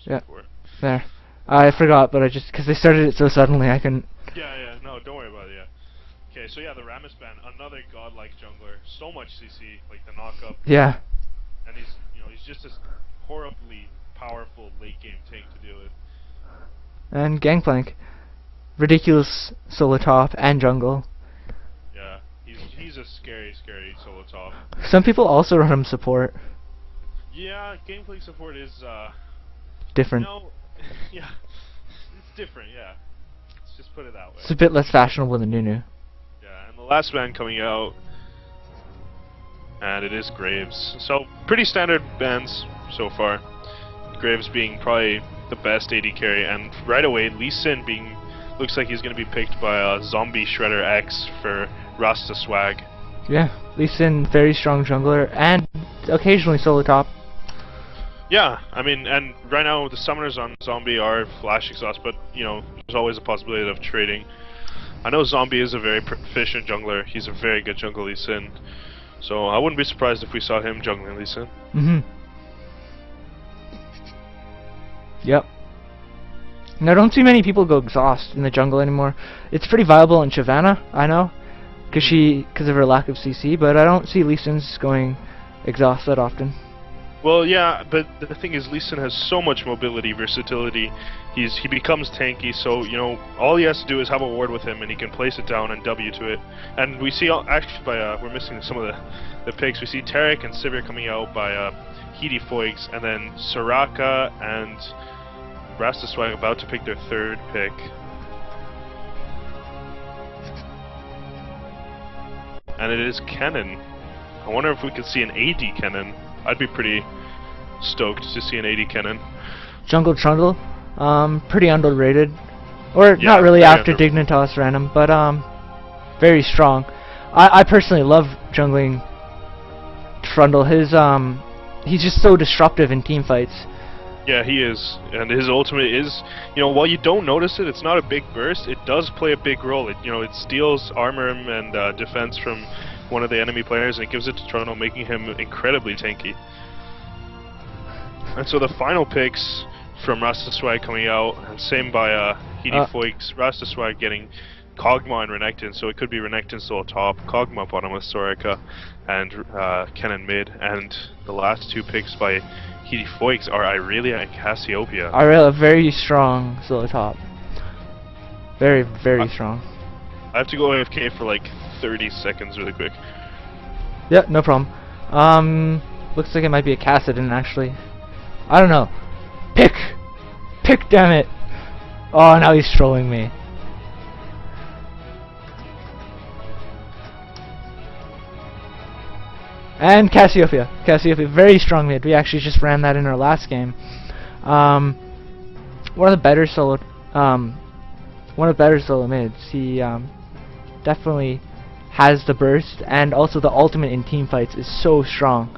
Yeah. before. There. I forgot, but I just because they started it so suddenly, I couldn't. Yeah, no, don't worry about it. Yeah. Okay, so yeah, the Rammus band, another godlike jungler, so much CC, like the knockup, Yeah. and he's just this horribly powerful late game tank to deal with. And Gangplank, ridiculous solo top and jungle. Yeah, he's a scary solo top. Some people also run him support. Yeah, gameplay support is Different. yeah, it's different. Yeah, let's just put it that way. It's a bit less fashionable than Nunu. Yeah, and the last band coming out, and it is Graves. So pretty standard bands so far. Graves being probably the best AD carry, and right away Lee Sin being looks like he's going to be picked by Zombie Shredder X for RastaSwag. Yeah, Lee Sin, very strong jungler, and occasionally solo top. Yeah, I mean, and right now the summoners on Zombie are Flash Exhaust, but there's always a possibility of trading. I know Zombie is a very proficient jungler. He's a very good jungler Lee Sin, so I wouldn't be surprised if we saw him jungling Lee Sin. Yep. And I don't see many people go exhaust in the jungle anymore. It's pretty viable in Shyvana, I know, because of her lack of CC, but I don't see Lee Sin's going exhaust that often. Well, yeah, but the thing is, Lee Sin has so much mobility, versatility. He becomes tanky, so all he has to do is have a ward with him, and he can place it down and W to it. And we see actually we're missing some of the picks. We see Tarek and Sivir coming out by H33tyfoigs, and then Soraka and RastaSwag about to pick their third pick. And it is Kennen. I wonder if we could see an AD Kennen. I'd be pretty stoked to see an AD Kennen. Jungle Trundle, pretty underrated. Or Yeah, not really after under Dignitas ran him, but very strong. I personally love jungling Trundle. He's just so disruptive in team fights. Yeah, he is, and his ultimate is, while you don't notice it, it's not a big burst. It does play a big role. It steals armor and defense from one of the enemy players, and it gives it to Trundle, making him incredibly tanky. And so the final picks from RastaSwag coming out, and same by H33tyfoigs, RastaSwag getting Kog'Maw and Renekton, so it could be Renekton solo top, Kog'Maw bottom with Soraka, and Kennen mid, and the last two picks by H33tyfoigs are Irelia and Cassiopeia. Irelia, very strong solo top. Very, very strong. I have to go AFK for like 30 seconds really quick. Yeah, no problem. Looks like it might be a Kassadin actually. I don't know. Pick! Pick, damn it! Oh, now he's trolling me. And Cassiopeia. Cassiopeia, very strong mid. We actually just ran that in our last game. One of the better solo mids. He definitely has the burst, and also the ultimate in team fights is so strong.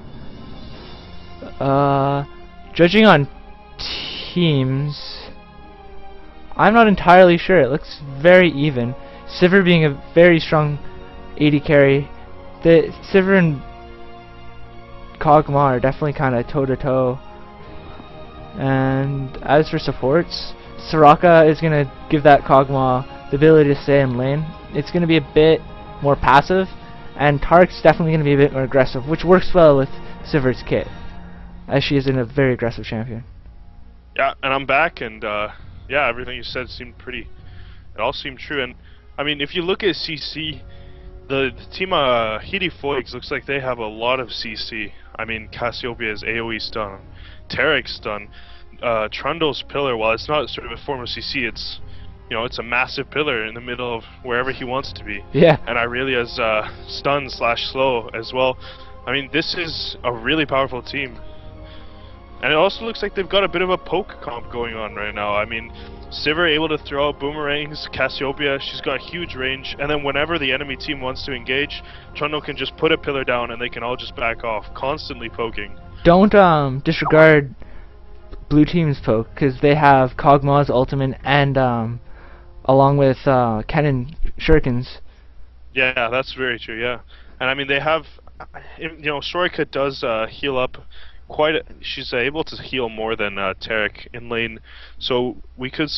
Judging on teams, I'm not entirely sure. It looks very even. Sivir being a very strong AD carry. The Sivir and Kog'Maw are definitely kind of toe-to-toe. And as for supports, Soraka is going to give that Kog'Maw the ability to stay in lane. It's going to be a bit more passive, and Tarek's definitely going to be a bit more aggressive, which works well with Sivir's kit, as she is in a very aggressive champion. Yeah, and I'm back, and yeah, everything you said seemed it all seemed true. And I mean, if you look at CC, the team H33tyfoigs looks like they have a lot of CC. I mean, Cassiopeia's AoE stun, Tarek's stun, Trundle's pillar, while it's not sort of a form of CC, it's it's a massive pillar in the middle of wherever he wants to be. Yeah. And Irelia's stun / slow as well. I mean, this is a really powerful team. And it also looks like they've got a bit of a poke comp going on right now. I mean, Sivir able to throw out boomerangs, Cassiopeia, she's got huge range, and then whenever the enemy team wants to engage, Trundle can just put a pillar down and they can all just back off, constantly poking. Don't disregard blue team's poke, because they have Kog'Maw's ultimate and along with Kennen shurikens. Yeah, that's very true, yeah. And I mean, they have, Soraka does heal up she's able to heal more than Tarek in lane. So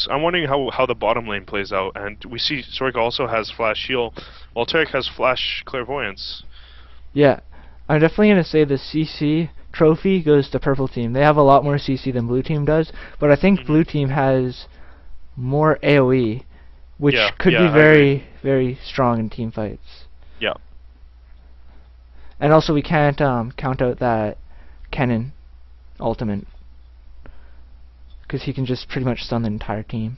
I'm wondering how the bottom lane plays out. And we see Sorg also has flash heal, while Tarek has flash clairvoyance. Yeah, I'm definitely gonna say the CC trophy goes to purple team. They have a lot more CC than blue team does, but I think blue team has more AoE, which could be very, very strong in team fights. Yeah. And also we can't count out that Kennen ultimate, because he can just pretty much stun the entire team.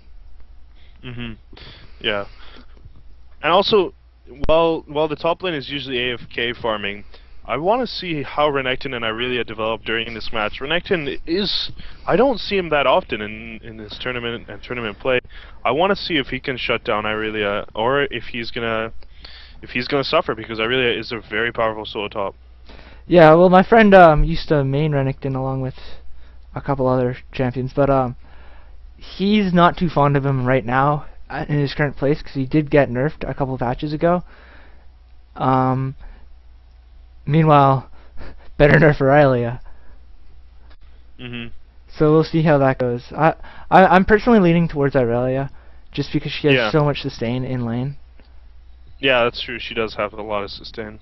Yeah. And also, while the top lane is usually AFK farming, I want to see how Renekton and Irelia develop during this match. Renekton I don't see him that often in this tournament and tournament play. I want to see if he can shut down Irelia, or if he's gonna suffer, because Irelia is a very powerful solo top. Yeah, well, my friend used to main Renekton along with a couple other champions, but he's not too fond of him right now in his current place, because he did get nerfed a couple of patches ago. Meanwhile, better nerf for Irelia. So we'll see how that goes. I'm personally leaning towards Irelia, just because she has so much sustain in lane. Yeah, that's true. She does have a lot of sustain.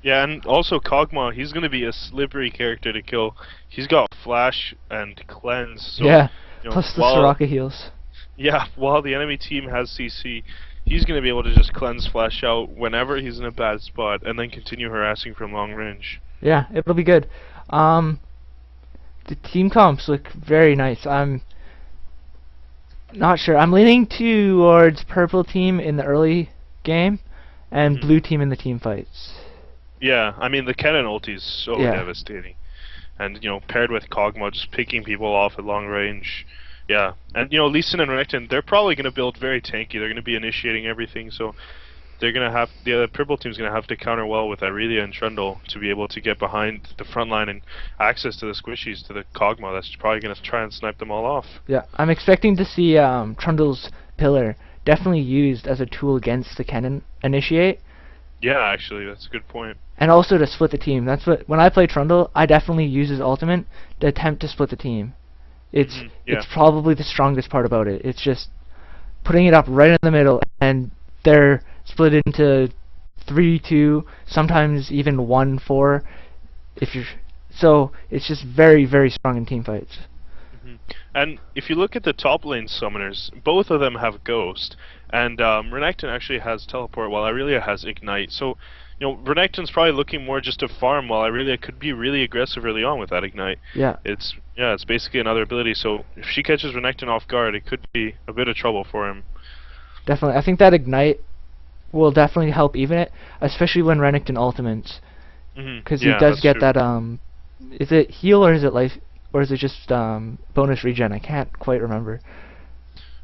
Yeah, and also Kog'Maw, he's going to be a slippery character to kill. He's got flash and cleanse. So, yeah, you know, plus the Soraka heals. Yeah, while the enemy team has CC, he's going to be able to just cleanse flash out whenever he's in a bad spot, and then continue harassing from long range. Yeah, it'll be good. The team comps look very nice. I'm not sure. I'm leaning towards purple team in the early game, and blue team in the team fights. Yeah, I mean, the Kennen ulti is so devastating. And, you know, paired with Kog'Maw just picking people off at long range. Yeah, and, you know, Lee Sin and Renekton, they're probably going to build very tanky. They're going to be initiating everything, so they're going to have, the purple team's going to have to counter well with Irelia and Trundle to be able to get behind the front line and access to the squishies, to the Kog'Maw. That's probably going to try and snipe them all off. Yeah, I'm expecting to see Trundle's pillar definitely used as a tool against the Kennen initiate. Yeah, actually, that's a good point. And also to split the team. That's what, when I play Trundle, I definitely use his ultimate to attempt to split the team. It's probably the strongest part about it. It's just putting it up right in the middle, and they're split into 3-2, sometimes even 1-4. So it's just very, very strong in team fights. And if you look at the top lane summoners, both of them have Ghost, and Renekton actually has Teleport, while Irelia has Ignite. So, you know, Renekton's probably looking more just to farm, while Irelia could be really aggressive early on with that Ignite. Yeah. It's basically another ability. So if she catches Renekton off guard, it could be a bit of trouble for him. Definitely, I think that Ignite will definitely help even it, especially when Renekton ultimates, because he does get that is it heal or is it life? Or is it just bonus regen? I can't quite remember.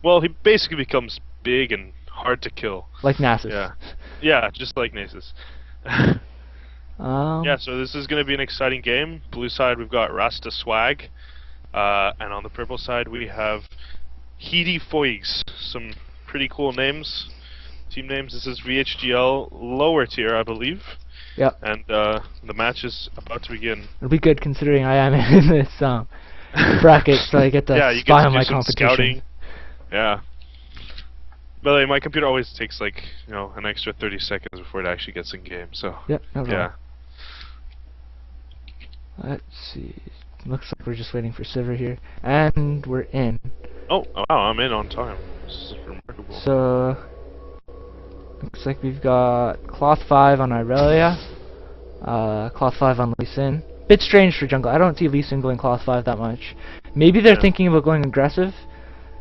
Well, he basically becomes big and hard to kill. Like Nasus. Yeah, just like Nasus. Yeah, so this is going to be an exciting game. Blue side, we've got RastaSwag. And on the purple side, we have H33tyfoigs. Some pretty cool names. Team names. This is VSGL lower tier, I believe. Yep. And the match is about to begin. It'll be good considering I am in this bracket, so I get to spy on my competition. Scouting. Yeah. By the way, my computer always takes like, you know, an extra 30 seconds before it actually gets in game. So. Yep. No problem. Yeah. Let's see. Looks like we're just waiting for Sivir here, and we're in. Oh, wow! I'm in on time. This is remarkable. So. Looks like we've got Cloth 5 on Irelia, Cloth 5 on Lee Sin. Bit strange for jungle. I don't see Lee Sin going Cloth 5 that much. Maybe they're thinking about going aggressive.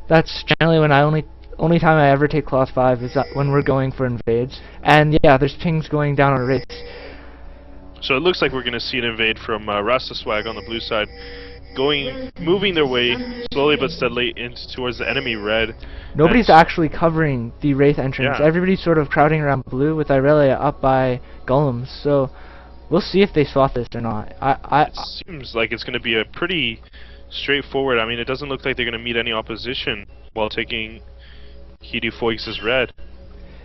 That's generally when only time I ever take Cloth 5 is when we're going for invades. And yeah, there's pings going down on raids. So it looks like we're going to see an invade from RastaSwag on the blue side, moving their way slowly but steadily towards the enemy red. Nobody's actually covering the Wraith entrance. Yeah. Everybody's sort of crowding around blue with Irelia up by golems. So we'll see if they swap this or not. It seems like it's going to be a pretty straightforward. I mean, it doesn't look like they're going to meet any opposition while taking H33tyfoigs as red.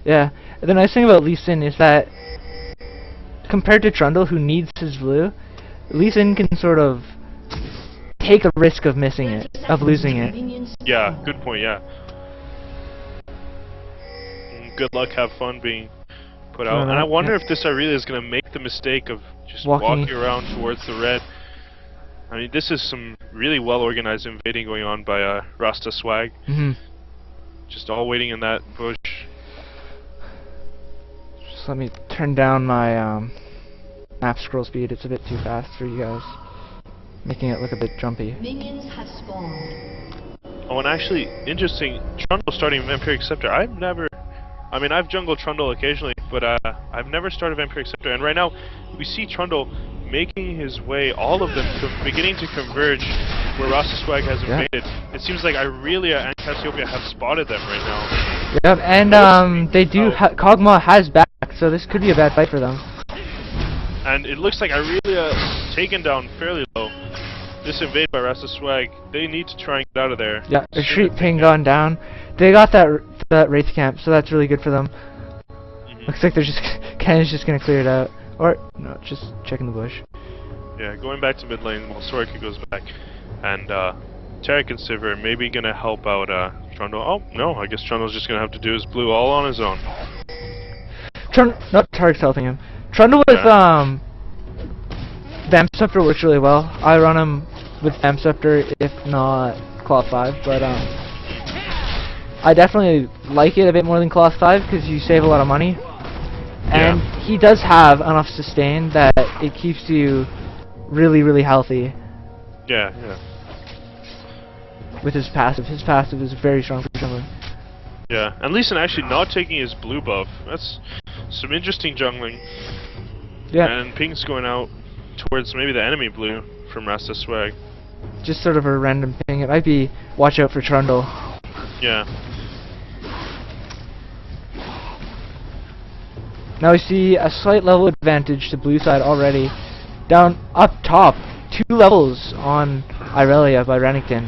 Yeah. The nice thing about Lee Sin is that compared to Trundle, who needs his blue, Lee Sin can sort of take a risk of missing it, of losing it. Yeah, good point, yeah. Good luck, have fun being put out. And I wonder if this Irelia is going to make the mistake of just walking around towards the red. I mean, this is some really well-organized invading going on by RastaSwag. Just all waiting in that bush. Just let me turn down my map scroll speed. It's a bit too fast for you guys, making it look a bit jumpy. Minions have spawned. Oh, and actually, interesting, Trundle starting Vampiric Scepter. I mean, I've jungled Trundle occasionally, but I've never started Vampiric Scepter. And right now, we see Trundle making his way, all of them beginning to converge where RastaSwag has invaded. It seems like Irelia and Cassiopeia have spotted them right now. Yep, and they do. Kog'Maw has back, so this could be a bad fight for them. And it looks like Irelia taken down fairly low. This invade by RastaSwag, they need to try and get out of there. Yeah, retreat ping gone down. They got that Wraith camp, so that's really good for them. Looks like they're just Ken's just gonna clear it out. Or no, just checking the bush. Yeah, going back to mid lane while Soraka goes back. And Tarek and Sivir maybe gonna help out Trundle. Oh no, I guess Trundle's just gonna have to do his blue all on his own. Not Tarek's helping him. Trundle with Vamp Scepter works really well. I run him with Vamp Scepter, if not Cloth 5, but I definitely like it a bit more than Cloth 5 because you save a lot of money. And he does have enough sustain that it keeps you really, really healthy. Yeah. With his passive. His passive is very strong for jungling. Yeah, and Lee Sin actually not taking his blue buff. That's some interesting jungling. Yeah. And ping's going out towards maybe the enemy blue from RastaSwag. Just sort of a random ping. It might be watch out for Trundle. Yeah. Now we see a slight level advantage to blue side already. Down up top, 2 levels on Irelia by Renekton.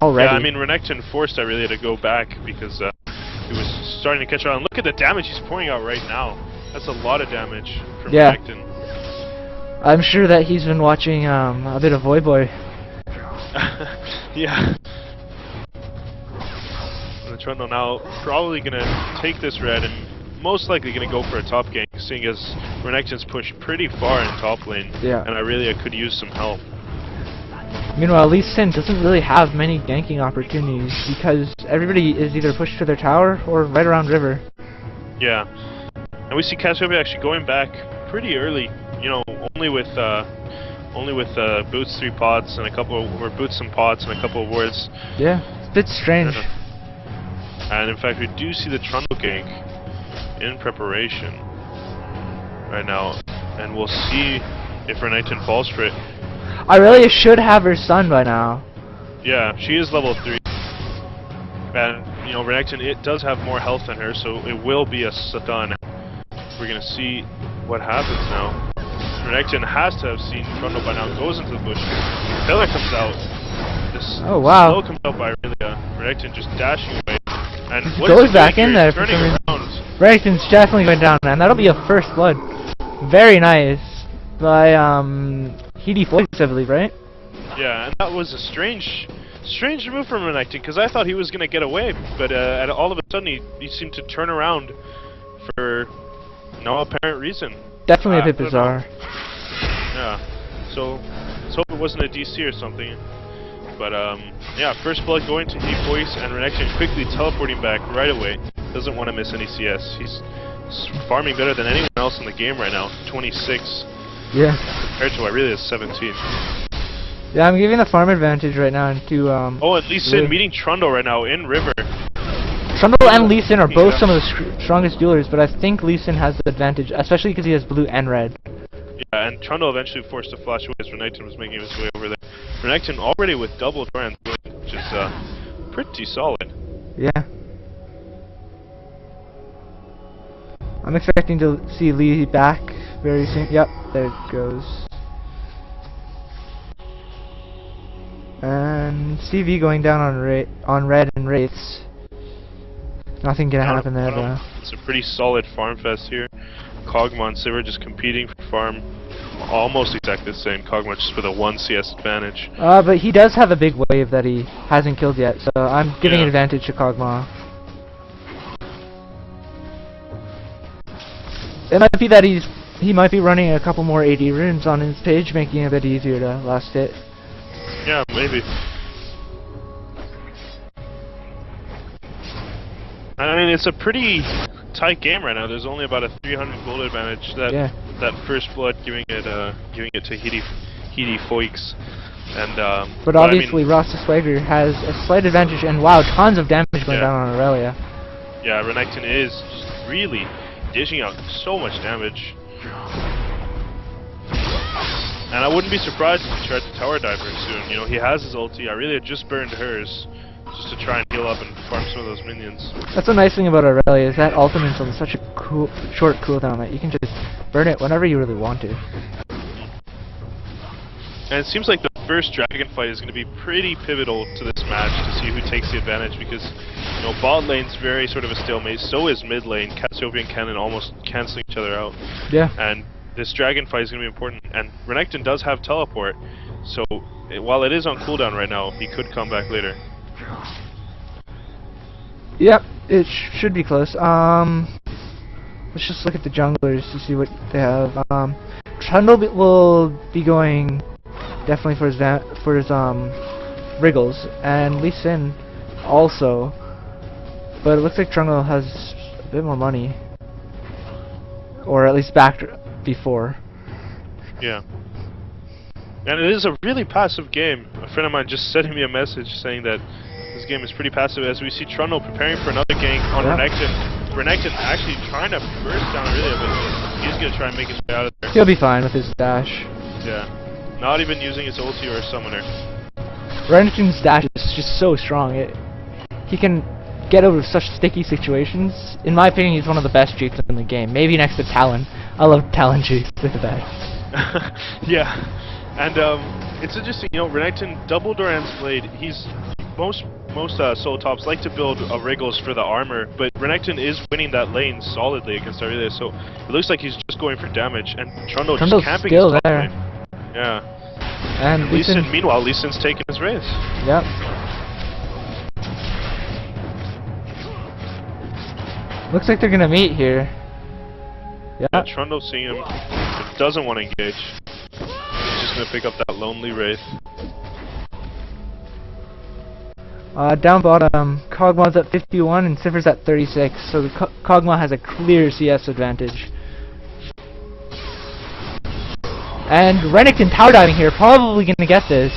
Already. Yeah, I mean Renekton forced Irelia to go back because he was starting to catch on. Look at the damage he's pouring out right now. That's a lot of damage from Renekton. I'm sure that he's been watching a bit of Voy Boy. Yeah. And the Trundle now probably gonna take this red and most likely going to go for a top gank, seeing as Renekton's pushed pretty far in top lane, and Irelia could use some help. Meanwhile, Lee Sin doesn't really have many ganking opportunities because everybody is either pushed to their tower or right around river. Yeah, and we see Cassiopeia actually going back pretty early. You know, only with boots 3 pots and a couple or boots and pots and a couple of wards. Yeah, it's a bit strange. And in fact, we do see the Trundle gank in preparation right now, and we'll see if Renekton falls for it. Irelia should have her stun by now. Yeah, she is level 3, and you know Renekton, it does have more health than her, so it will be a stun. We're gonna see what happens now. Renekton has to have seen Trundle by now. Goes into the bush. Pillar comes out. This slow comes out by Irelia. Renekton just dashing away. And what goes back in there for some reason. Renekton's definitely going down, and that'll be a first blood. Very nice by H33tyfoigs, I believe, right? Yeah, and that was a strange move from Renekton because I thought he was gonna get away, but all of a sudden he seemed to turn around for no apparent reason. Definitely a bit bizarre. Yeah, so let's hope it wasn't a DC or something. But yeah, first blood going to H33tyfoigs, and Renekton quickly teleporting back right away. Doesn't want to miss any CS. He's farming better than anyone else in the game right now. 26. Yeah. Compared to Irelia's 17. Yeah, I'm giving the farm advantage right now to oh, and Lee Sin meeting Trundle right now in river. Trundle and Lee Sin are both some of the strongest duelers, but I think Lee Sin has the advantage, especially because he has blue and red. Yeah, and Trundle eventually forced to flash away as Renekton was making his way over there. Renekton already with double trans, which is pretty solid. Yeah. I'm expecting to see Lee back very soon. Yep, there it goes. And CV going down on red and wraiths. Nothing gonna happen there though. It's a pretty solid farm fest here. Kog'Maw and Sivir just competing for farm. Almost exactly the same. Kog'Maw just with a 1 CS advantage. But he does have a big wave that he hasn't killed yet, so I'm giving an advantage to Kog'Maw. It might be that he might be running a couple more AD runes on his page, making it a bit easier to last hit. Yeah, maybe. I mean, it's a pretty tight game right now. There's only about a 300 gold advantage. That first blood giving it to H33tyfoigs, and but obviously RastaSwag has a slight advantage, and wow, tons of damage going down on Aurelia. Yeah, Renekton is just really dishing out so much damage. And I wouldn't be surprised if he tried to tower dive very soon. You know, he has his ulti. Aurelia just burned hers just to try and heal up and farm some of those minions. That's the nice thing about Aurelia, is that ultimate's on such a short cooldown that you can just burn it whenever you really want to. And it seems like the first dragon fight is going to be pretty pivotal to this match to see who takes the advantage, because you know, bot lane's very sort of a stalemate, so is mid lane. Cassiopeia and Cannon almost cancelling each other out. Yeah. And this dragon fight is going to be important, and Renekton does have teleport, so while it is on cooldown right now, he could come back later. Yep, it should be close. Let's just look at the junglers to see what they have. Trundle will be going definitely for his Wriggles, and Lee Sin also, but it looks like Trundle has a bit more money, or at least backed before. Yeah. And it is a really passive game. A friend of mine just sent me a message saying that this game is pretty passive, as we see Trundle preparing for another gank on Renekton. Renekton actually trying to burst down Aurelia, but he's going to try and make his way out of there. He'll be fine with his dash. Yeah. Not even using his ulti or summoner. Renekton's dash is just so strong. He can get over such sticky situations. In my opinion, he's one of the best cheats in the game. Maybe next to Talon. I love Talon cheats. They're the best. Yeah. And it's interesting, you know, Renekton double Doran's blade. Most solo tops like to build Wriggles for the armor, but Renekton is winning that lane solidly against Aurelia, so it looks like he's just going for damage, and Trundle just camping still his top there. lane. Yeah. And Lee Sin, meanwhile, Lee Sin's taking his Wraith. Yep. Looks like they're gonna meet here. Yeah, Trundle seeing him, doesn't want to engage. He's just gonna pick up that lonely Wraith. Down bottom, Kog'Maw's at 51 and Sivir's at 36, so the Kog'Maw has a clear CS advantage. And Renekton tower diving here, probably gonna get this.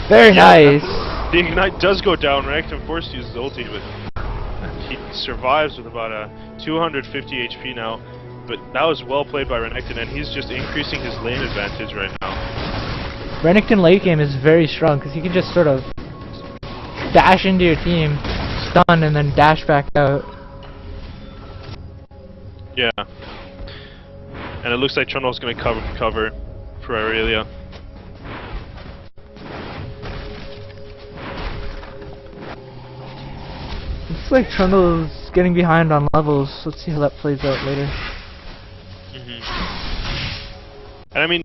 Very nice. The Ignite does go down. Renekton forced to use his ulti, but he survives with about a 250 HP now. But that was well played by Renekton, and he's just increasing his lane advantage right now. Renekton late game is very strong, because he can just sort of dash into your team, stun, and then dash back out. Yeah. And it looks like Trundle's going to cover for Aurelia. Looks like Trundle's getting behind on levels. Let's see how that plays out later. And I mean,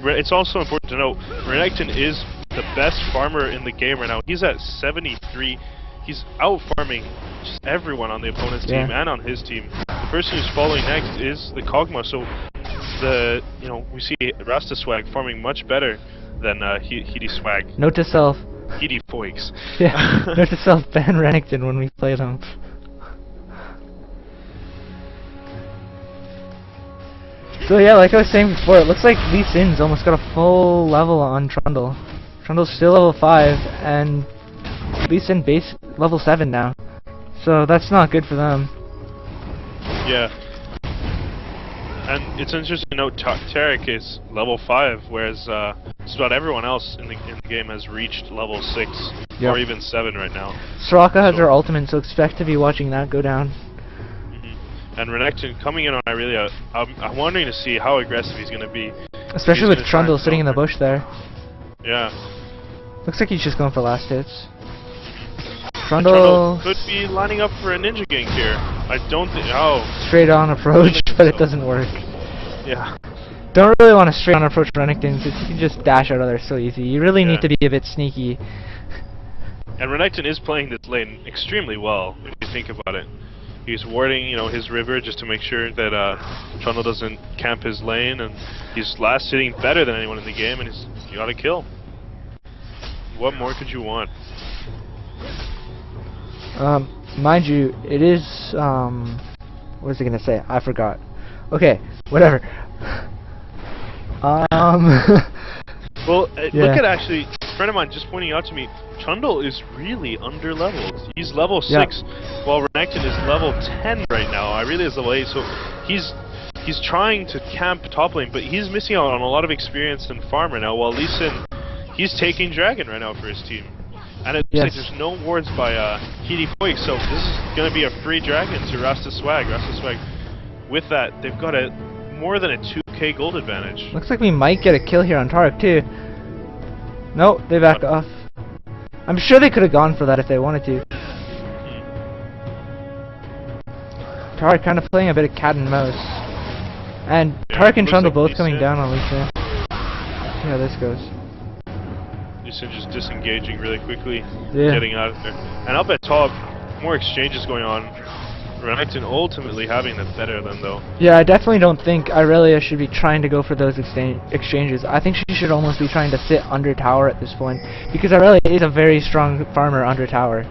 it's also important to note, Renekton is the best farmer in the game right now. He's at 73. He's out farming just everyone on the opponent's team and on his team. The person who's following next is the Kog'Maw. So we see RastaSwag farming much better than H33tyfoigs. Note to self. H33tyfoigs. Yeah. Note to self: ban Renekton when we play them. So yeah, like I was saying before, it looks like Lee Sin's almost got a full level on Trundle. Trundle's still level 5, and Lee Sin base level 7 now. So that's not good for them. Yeah. And it's interesting to note Tarek is level 5, whereas just about everyone else in the game has reached level 6 or even 7 right now. Soraka has her ultimate, so expect to be watching that go down. And Renekton coming in on Aurelia, I'm wondering to see how aggressive he's going to be. Especially with Trundle sitting in the bush there. Yeah. Looks like he's just going for last hits. Trundle could be lining up for a ninja gank here. I don't think. Oh. Straight on approach, but it doesn't work. Yeah. Don't really want to straight on approach Renekton since you can just dash out of there so easy. You really need Yeah. to be a bit sneaky. And Renekton is playing this lane extremely well, if you think about it. He's warding, you know, his river just to make sure that Trundle doesn't camp his lane, and he's last hitting better than anyone in the game, and he's got a kill. What more could you want? Mind you, it is, what was I gonna say? I forgot. Okay, whatever. Well, Yeah. look at actually, a friend of mine just pointing out to me, Trundle is really under-leveled. He's level 6, while Renekton is level 10 right now. Irelia is level 8, so he's trying to camp top lane, but he's missing out on a lot of experience and farm right now, while Lee Sin, he's taking Dragon right now for his team. And it looks like there's no wards by H33tyfoigs, so this is going to be a free Dragon to RastaSwag. RastaSwag, with that, they've got a more than a 2k gold advantage. Looks like we might get a kill here on Tarek too. Nope, they backed off. I'm sure they could have gone for that if they wanted to. Tarek kind of playing a bit of cat and mouse. And Tarek and Trundle both coming down on Lee Sin. See how this goes. Lee Sin just disengaging really quickly, Yeah. getting out of there. And up at top, more exchanges going on. Renekton ultimately having the better of them though. Yeah, I definitely don't think Irelia should be trying to go for those exchanges. I think she should almost be trying to sit under tower at this point, because Irelia is a very strong farmer under tower.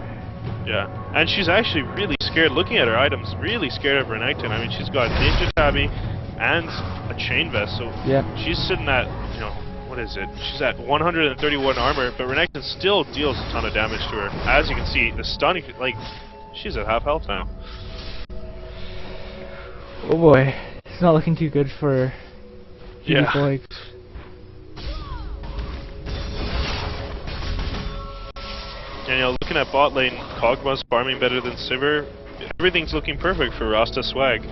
Yeah, and she's actually really scared, looking at her items, really scared of Renekton. I mean, she's got Ninja Tabby and a Chain Vest, so Yeah. she's sitting at, you know, what is it? She's at 131 armor, but Renekton still deals a ton of damage to her. As you can see, the stun, like, she's at half health now. Oh boy, it's not looking too good for Yeah. H33tyfoigs. And you know, looking at bot lane, Kog'Maw's farming better than Sivir. Everything's looking perfect for RastaSwag.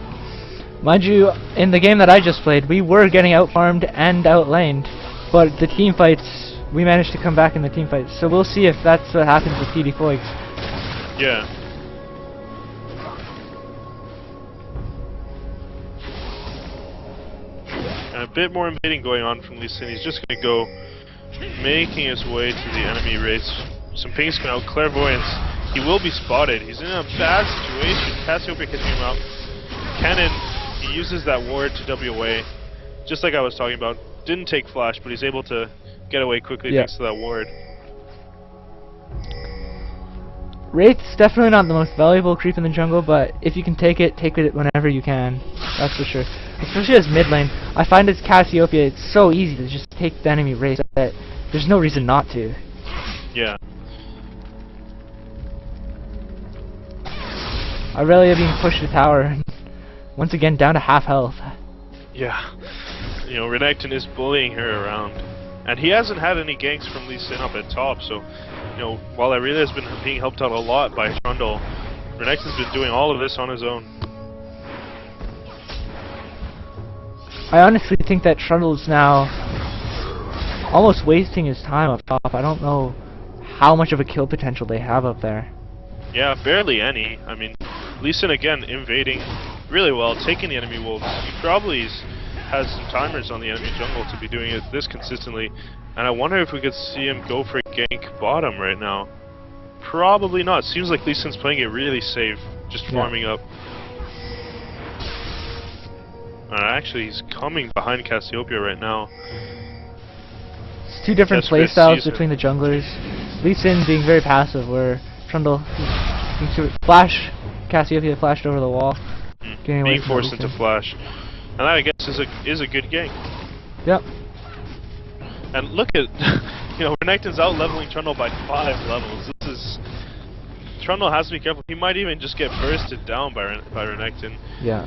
Mind you, in the game that I just played, we were getting out-farmed and out-laned, but the team fights, we managed to come back in the team fights, so we'll see if that's what happens with H33tyfoigs. Yeah. And a bit more invading going on from Lee Sin. He's just going to go making his way to the enemy race. Some pings come out. Clairvoyance. He will be spotted. He's in a bad situation. Cassiopeia catching him out. Cannon, he uses that ward to W away. Just like I was talking about. Didn't take flash, but he's able to get away quickly thanks to that ward. Wraith's definitely not the most valuable creep in the jungle, but if you can take it whenever you can. That's for sure. Especially as mid lane. I find as Cassiopeia, it's so easy to just take the enemy Wraith that there's no reason not to. Yeah. Irelia being pushed to tower. Once again, down to half health. Yeah. You know, Renekton is bullying her around. And he hasn't had any ganks from Lee Sin up at top, so, you know, while Irelia has been being helped out a lot by Trundle, Renekton's been doing all of this on his own. I honestly think that Trundle's now almost wasting his time up top. I don't know how much of a kill potential they have up there. Yeah, barely any. I mean, Lee Sin again invading really well, taking the enemy wolves. He probably has some timers on the enemy jungle to be doing it this consistently, and I wonder if we could see him go for a gank bottom right now. Probably not. Seems like Lee Sin's playing it really safe, just farming up. And actually, he's coming behind Cassiopeia right now. It's two different playstyles between the junglers. Lee Sin being very passive, where Trundle seems to flash. Cassiopeia flashed over the wall, getting away being from forced Lee into Sin. flash. And that, I guess, is a good gank. Yep. And look at, you know, Renekton's out leveling Trundle by 5 levels. This is, Trundle has to be careful. He might even just get bursted down by Renekton. Yeah.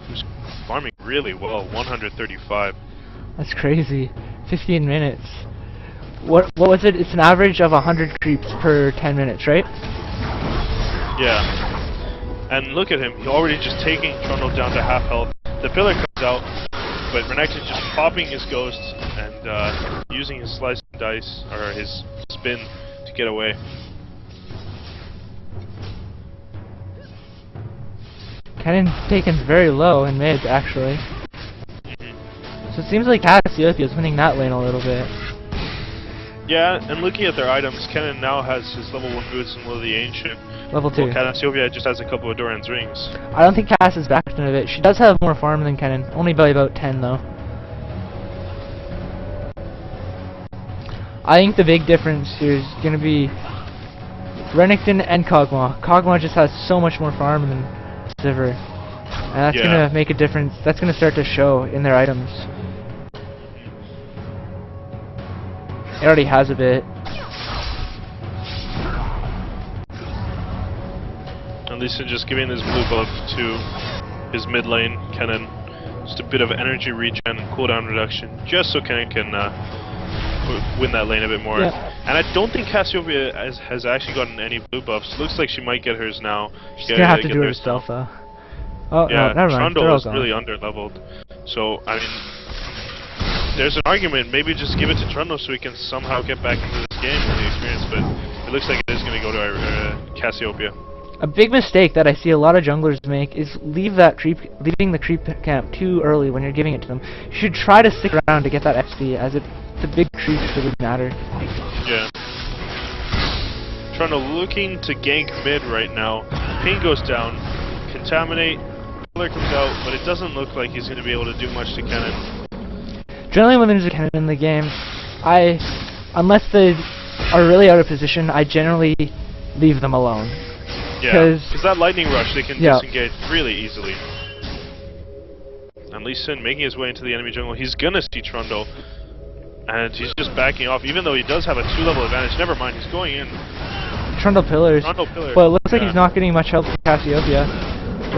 He's farming really well, 135. That's crazy. 15 minutes. What was it? It's an average of 100 creeps per 10 minutes, right? Yeah. And look at him, he's already just taking Trundle down to half health. The pillar comes out, but Renekton just popping his ghosts and using his slice and dice, or his spin, to get away. Kennen's taken very low in mid, actually. So it seems like Cassiopeia is winning that lane a little bit. Yeah, and looking at their items, Kennen now has his level 1 boots and Lily Ancient. Level 2. Well, Cassiopeia just has a couple of Doran's rings. I don't think Cass is backed into it. She does have more farm than Kennen, only by about 10 though. I think the big difference here is going to be Renekton and Kog'Maw. Kog'Maw just has so much more farm than Sivir. And that's going to make a difference. That's going to start to show in their items. It already has a bit. And Lisa just giving his blue buff to his mid lane, Kennen. Just a bit of energy regen and cooldown reduction, just so Kennen can win that lane a bit more. Yeah. And I don't think Cassiopeia has actually gotten any blue buffs. Looks like she might get hers now. She's going to have to do it herself though. Oh, yeah, no, never mind. Trundle is really under-leveled. So, I mean, there's an argument, maybe just give it to Trundle so he can somehow get back into this game with the experience, but it looks like it is going to go to Cassiopeia. A big mistake that I see a lot of junglers make is leaving the creep camp too early when you're giving it to them. You should try to stick around to get that XP, as the big creeps really matter. Yeah. Trundle looking to gank mid right now. Ping goes down. Contaminate. Killer comes out, but it doesn't look like he's going to be able to do much to Kennen. Generally when there's a Kennen in the game, unless they are really out of position, I generally leave them alone. Yeah, because that lightning rush, they can disengage really easily. And Lee Sin making his way into the enemy jungle, he's going to see Trundle. And he's just backing off, even though he does have a 2-level advantage. Never mind, he's going in. Trundle pillars. Trundle pillar. Well, it looks like he's not getting much help from Cassiopeia.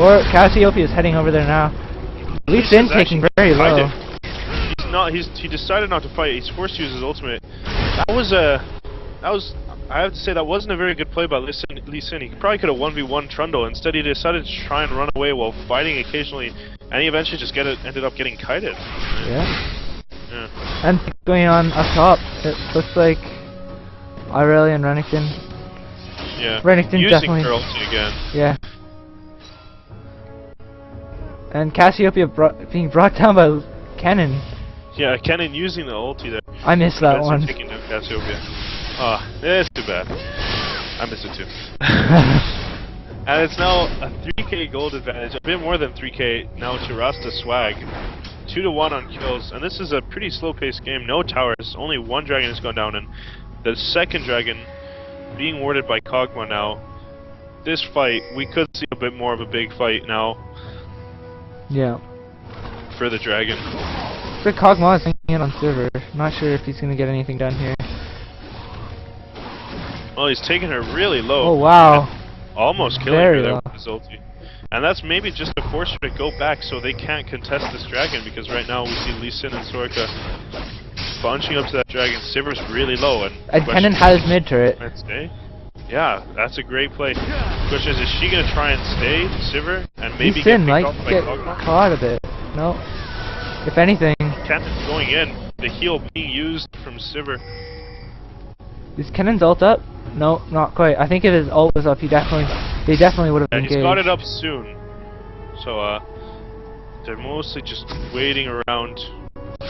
Or Cassiopeia is heading over there now. Lee Sin taking very low. He decided not to fight. He's forced to use his ultimate. I have to say that wasn't a very good play by Lee Sin. He probably could have 1v1 Trundle. Instead, he decided to try and run away while fighting occasionally, and he eventually just ended up getting kited. Yeah. And going on up top, it looks like Irelia and Renekton. Yeah. Renekton using definitely. Her ulti again. Yeah. And Cassiopeia being brought down by Kennen. Yeah, Kennen using the ulti there. I missed that one. Taking down Cassiopeia. It's too bad. I missed it too. And it's now a 3k gold advantage, a bit more than 3k now to RastaSwag. 2-1 on kills, and this is a pretty slow-paced game. No towers, only one dragon has gone down, and the second dragon being warded by Kog'Maw now. This fight, we could see a bit more of a big fight now. Yeah. For the dragon. But Kog'Maw is hanging in on Sivir. Not sure if he's going to get anything done here. Well, he's taking her really low. Oh, wow. Almost killing Very her there low. with his ulti. And that's maybe just to force her to go back so they can't contest this dragon, because right now we see Lee Sin and Soraka bunching up to that dragon. Sivir's really low, and Kennen has mid turret. Stay? Yeah, that's a great play. Question is she gonna try and stay Sivir and maybe Lee Sin might get get caught a bit. No. If anything. Kennen's going in. The heal being used from Sivir. Is Kennen's ult up? No, not quite. I think if his ult was up, they definitely would have engaged. He's got it up soon. So, they're mostly just waiting around.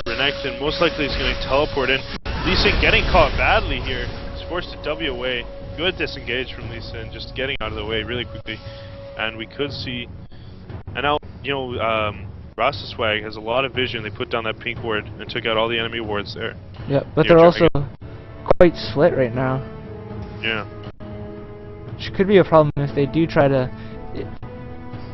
Renekton most likely is going to teleport in. Lee Sin getting caught badly here. He's forced to W away. Good disengage from Lee Sin, just getting out of the way really quickly. And we could see... And now, RastaSwag has a lot of vision. They put down that pink ward and took out all the enemy wards there. Yeah, but they're also quite split right now. Yeah. Which could be a problem if they do try to...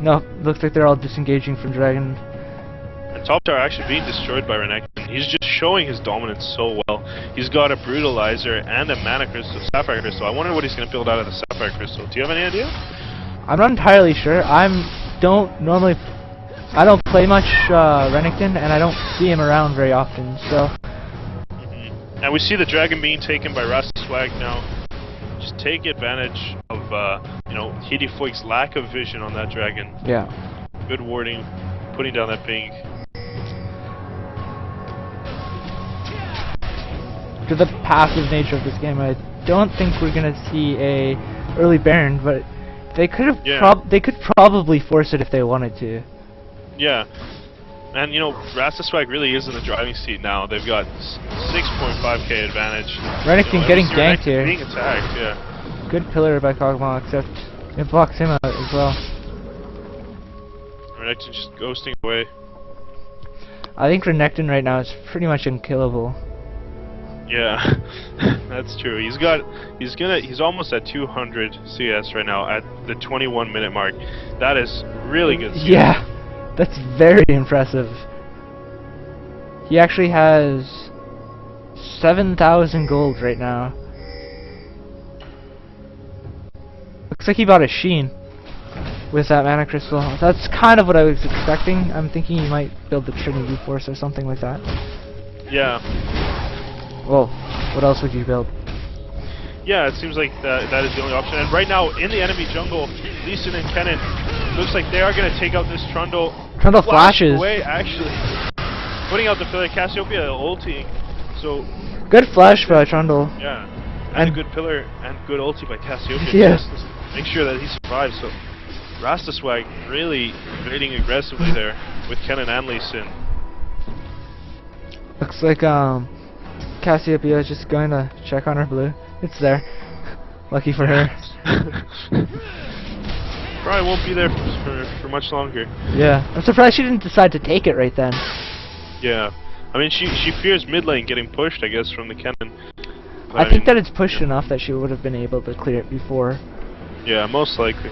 No, looks like they're all disengaging from Dragon. And top tower actually being destroyed by Renekton. He's just showing his dominance so well. He's got a Brutalizer and a Mana Crystal, Sapphire Crystal. I wonder what he's going to build out of the Sapphire Crystal. Do you have any idea? I'm not entirely sure. I don't play much Renekton, and I don't see him around very often, so... And we see the dragon being taken by RastaSwag now. Just take advantage of, H33tyfoigs' lack of vision on that dragon. Yeah. Good warding, putting down that ping. To the passive nature of this game, I don't think we're gonna see a early Baron, but They could have Yeah. they could probably force it if they wanted to. Yeah. And, you know, RastaSwag really is in the driving seat now. They've got 6.5k advantage. Renekton getting ganked here. Being attacked, yeah. Good pillar by Kog'Maw, except it blocks him out as well. Renekton just ghosting away. I think Renekton right now is pretty much unkillable. Yeah, that's true. He's almost at 200 CS right now at the 21-minute mark. That is really good CS. Yeah, that's very impressive. He actually has 7,000 gold right now. Looks like he bought a Sheen with that mana crystal. That's kind of what I was expecting. I'm thinking he might build the Trinity Force or something like that. Yeah. Well, what else would you build? Yeah, it seems like that is the only option. And right now, in the enemy jungle, Lee Sin and Kennen, looks like they are going to take out this Trundle. Trundle flashes. Away, actually. Putting out the pillar, Cassiopeia ulting. So, good flash by Trundle. yeah. And a good pillar and good ulti by Cassiopeia. Yes. Just to make sure that he survives. So, RastaSwag really invading aggressively there with Kennen and Lee Sin. Looks like Cassiopeia is just going to check on her blue. It's there. Lucky for her. Probably won't be there for much longer. Yeah. I'm surprised she didn't decide to take it right then. Yeah. I mean, she fears mid lane getting pushed, I guess, from the Kennen. I think that it's pushed enough that she would have been able to clear it before. Yeah, most likely.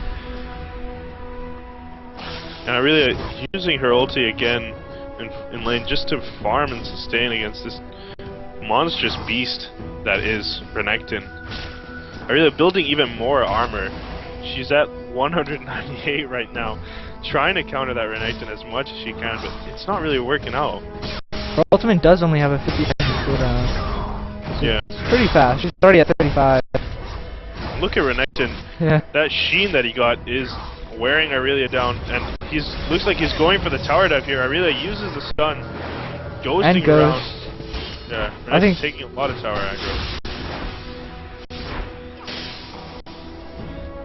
And I really using her ulti again in lane just to farm and sustain against this monstrous beast that is Renekton. I really building even more armor. She's at 198 right now, trying to counter that Renekton as much as she can, but it's not really working out. Her ultimate does only have a 50-second cooldown. So Yeah. it's pretty fast. She's already at 35. Look at Renekton. Yeah. That Sheen that he got is wearing Aurelia down, and looks like he's going for the tower dive here. Aurelia uses the stun, ghosting And ghost. around. Yeah, I think taking a lot of tower aggro.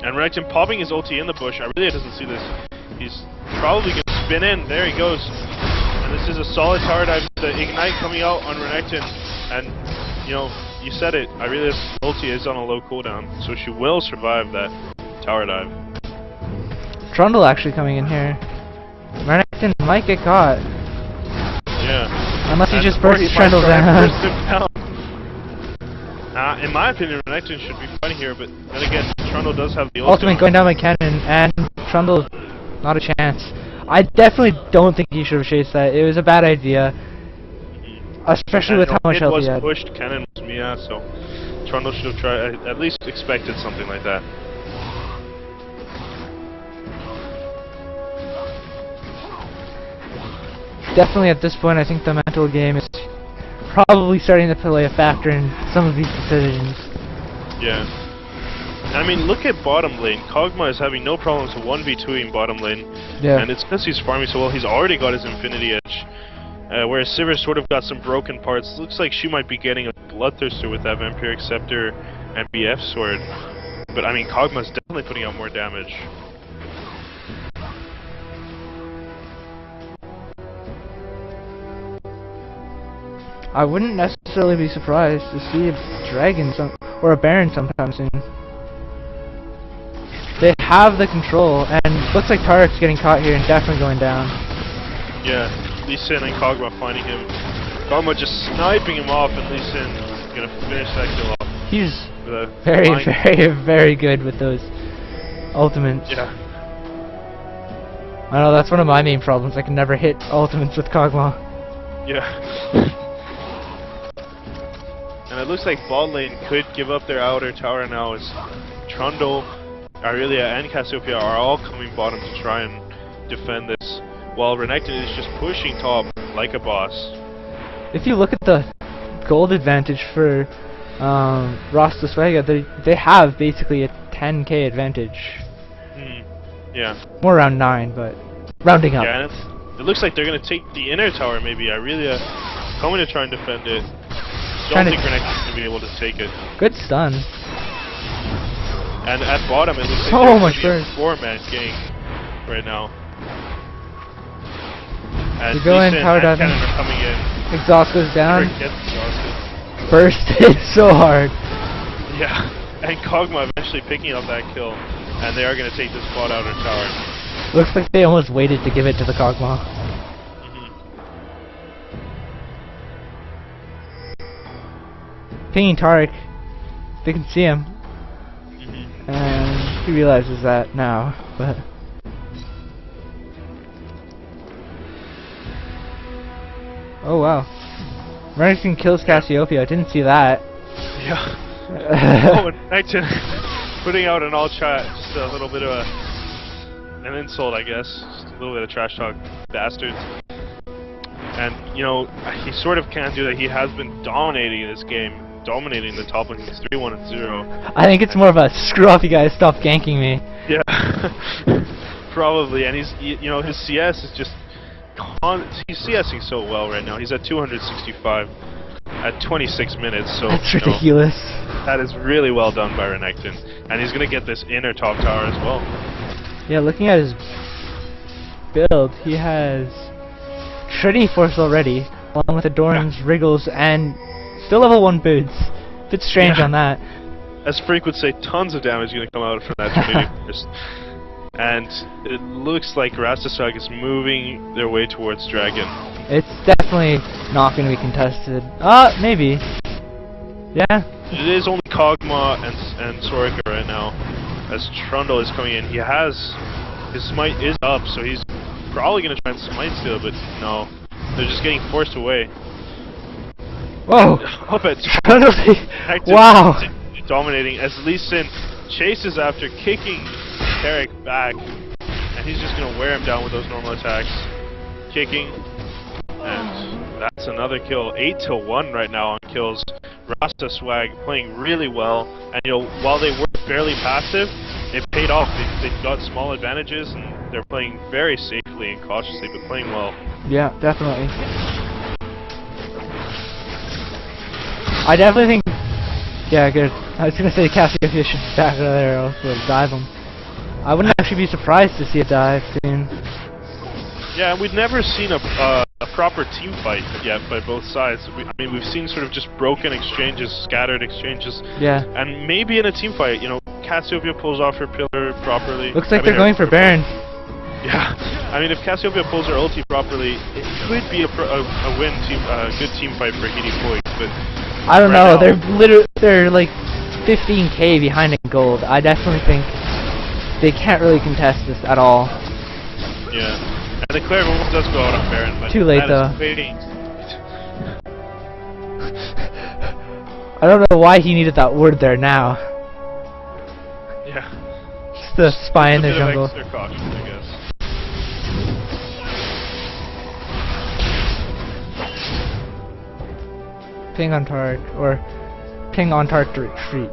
And Renekton popping his ulti in the bush. Aurelia doesn't see this. He's probably going to spin in. There he goes. And this is a solid tower dive. The ignite coming out on Renekton. And, you know, you said it. Aurelia's ulti is on a low cooldown, so she will survive that tower dive. Trundle actually coming in here. Renekton might get caught. Yeah. Unless he And just or bursts he might Trundle try and down. burst him down. In my opinion, Renekton should be fighting here, but then again, Trundle does have the Ultimate going down by Cannon, and Trundle, not a chance. I definitely don't think he should have chased that. It was a bad idea. Especially with how much health he had. It was pushed, Cannon was Mia, so Trundle should have tried, at least expected something like that. Definitely at this point, I think the mental game is probably starting to play a factor in some of these decisions. Yeah. I mean, look at bottom lane. Kog'Maw is having no problems 1v2ing bottom lane. Yeah. And it's because he's farming so well. He's already got his Infinity Edge. Whereas Sivir sort of got some broken parts. Looks like she might be getting a Bloodthirster with that Vampiric Scepter and BF Sword. But I mean, Kog'Maw's definitely putting out more damage. I wouldn't necessarily be surprised to see a dragon or a baron sometime soon. They have the control, and looks like Tarek's getting caught here and definitely going down. Yeah, Lee Sin and Kog'Maw finding him. Kog'Maw just sniping him off, and Lee Sin gonna finish that kill off. He's With a very, flying- very good with those ultimates. Yeah. I know, that's one of my main problems. I can never hit ultimates with Kog'Maw. Yeah. And it looks like bot lane could give up their outer tower now as Trundle, Aurelia, and Cassiopeia are all coming bottom to try and defend this, while Renekton is just pushing top like a boss. If you look at the gold advantage for RastaSwag, they have basically a 10k advantage. Yeah. More around 9, but rounding up. Yeah, and it looks like they're going to take the inner tower maybe. Aurelia coming to try and defend it. Don't think Renekton's going to be able to take it. Good stun. And at bottom, it looks like So there's much gonna be burst. a 4-man gang right now. And You go in, Lee Sin power and diving. Cannon are coming in. Exhaust goes down. Rick gets exhausted. Bursted so hard. Yeah, and Kog'Maw eventually picking up that kill, and they are going to take this bot outer tower. Looks like they almost waited to give it to the Kog'Maw. Pinging Tariq. They can see him. And he realizes that now, but... Oh wow. Renekton kills Cassiopeia, I didn't see that. Yeah. Oh, and Renekton putting out an all chat, just a little bit of an insult, I guess. Just a little bit of trash talk, bastards. And, you know, he sort of can do that. He has been dominating this game, dominating the top lane. He's 3-1 and 0. I think it's more of a screw off, you guys, stop ganking me. Yeah, probably. And you know, his CS is just he's CSing so well right now. He's at 265 at 26 minutes. So That's ridiculous. That is really well done by Renekton, and he's gonna get this inner top tower as well. Yeah, looking at his build, he has Trinity Force already, along with Adorns, Wriggles, and still level 1 boots. Bit strange on that. As Freak would say, tons of damage gonna come out from that Trinity Force. And it looks like RastaSwag is moving their way towards Dragon. It's definitely not going to be contested. Maybe. Yeah. It is only Kog'Maw and Soraka right now, as Trundle is coming in. He has his smite is up, so he's probably going to try and smite steal, but no, they're just getting forced away. Whoa! Up at wow! Dominating as Lee Sin chases after, kicking Tarek back, and he's just gonna wear him down with those normal attacks. Kicking, and that's another kill. 8-1 right now on kills. RastaSwag playing really well, and you know, while they were fairly passive, it paid off. They got small advantages, and they're playing very safely and cautiously, but playing well. Yeah, definitely. I definitely think. Yeah, good. I was gonna say Cassiopeia should back out of there, or else we'll dive him. I wouldn't actually be surprised to see a dive soon. Yeah, we've never seen a proper team fight yet by both sides. I mean, we've seen sort of just broken exchanges, scattered exchanges. Yeah. And maybe in a team fight, you know, Cassiopeia pulls off her pillar properly. Looks like they're going for Baron. Yeah. I mean, if Cassiopeia pulls her ulti properly, it could be a good team fight for H33tyfoigs, but I don't know. They're like 15k behind in gold. I definitely think they can't really contest this at all. Yeah. And the Clairvoyant does go out on Baron, but too late though. I don't know why he needed that word there now. Yeah. Just the spy in the jungle. Extra caution, I guess. Ping on Tark, or ping on Tark to retreat.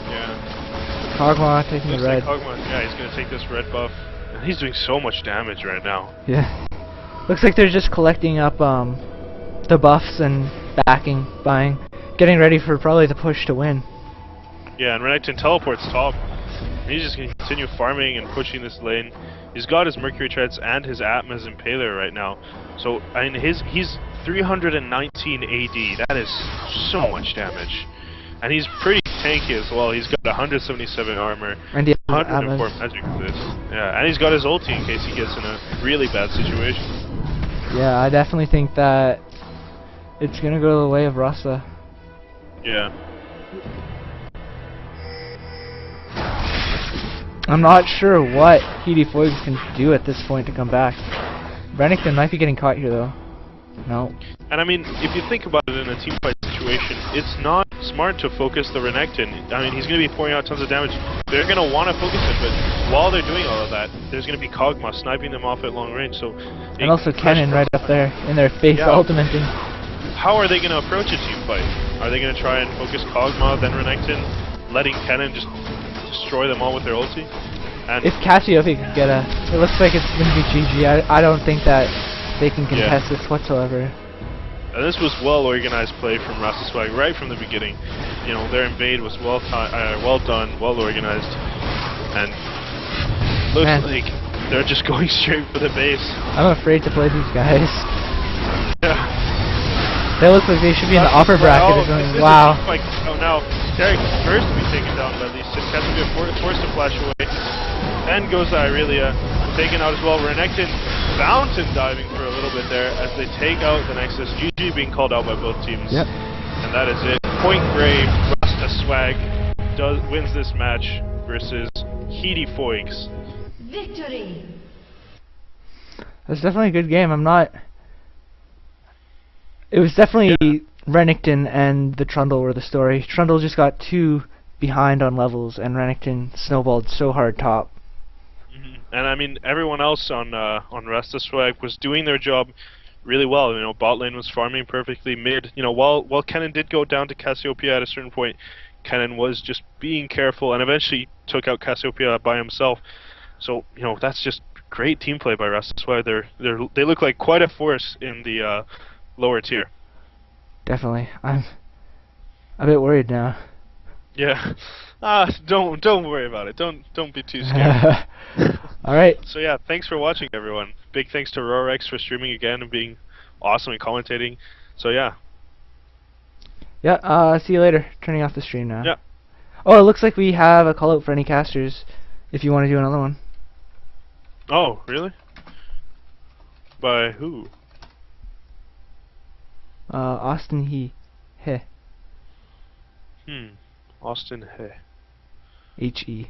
Yeah. Kog'Maw taking the red. Like yeah, he's gonna take this red buff. And he's doing so much damage right now. Yeah. Looks like they're just collecting up the buffs and buying, getting ready for probably the push to win. Yeah, and Renekton teleports top. And he's just gonna continue farming and pushing this lane. He's got his Mercury Treads and his Atma's Impaler right now. So I mean he's 319 AD. That is so much damage. And he's pretty tanky as well. He's got 177 armor, and he has 104 magic for this. Yeah, and he's got his ulti in case he gets in a really bad situation. Yeah, I definitely think that it's gonna go the way of Rasta. Yeah. I'm not sure what H33tyfoigs can do at this point to come back. Renekton might be getting caught here though. No. And I mean, if you think about it in a team fight situation, it's not smart to focus the Renekton. I mean, he's going to be pouring out tons of damage. They're going to want to focus him, but while they're doing all of that, there's going to be Kog'Maw sniping them off at long range. So, and also Kennen right up there in their face, ultimating. How are they going to approach a team fight? Are they going to try and focus Kog'Maw, then Renekton, letting Kennen just destroy them all with their ulti? And if Cassiopeia could get it looks like it's going to be GG. I don't think that they can contest this whatsoever. And this was well organized play from RastaSwag right from the beginning. You know, their invade was well done, well organized, and looks like they're just going straight for the base. I'm afraid to play these guys. Yeah. They look like they should be in the upper bracket or something. Wow. Like, oh no, Derek first to be taken down by Lee Sin. Casimir forced to flash away. Then goes Irelia, taken out as well. Renekton fountain diving for a little bit there as they take out the Nexus. GG being called out by both teams. Yep. And that is it. Point Grave, RastaSwag wins this match versus H33tyfoigs. Victory! That's definitely a good game. It was definitely Renekton and the Trundle were the story. Trundle just got too behind on levels, and Renekton snowballed so hard top. And I mean, everyone else on RastaSwag was doing their job really well. You know, bot lane was farming perfectly. Mid, you know, while Kennen did go down to Cassiopeia at a certain point, Kennen was just being careful and eventually took out Cassiopeia by himself. So, you know, that's just great team play by RastaSwag. They look like quite a force in the lower tier. Definitely. I'm a bit worried now. Yeah. Don't worry about it. Don't be too scared. All right. So yeah, thanks for watching, everyone. Big thanks to Rorex for streaming again and being awesome and commentating. So yeah. Yeah. See you later. Turning off the stream now. Yeah. Oh, it looks like we have a call out for any casters. If you want to do another one. Oh, really? By who? Austin He. Austin He. H-E.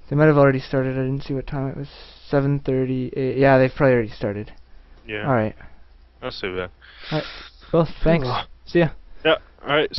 They might have already started. I didn't see what time it was. 7:30. Yeah, they've probably already started. Yeah. All right. I'll say that. All right. Well, thanks. See ya. Yeah. All right.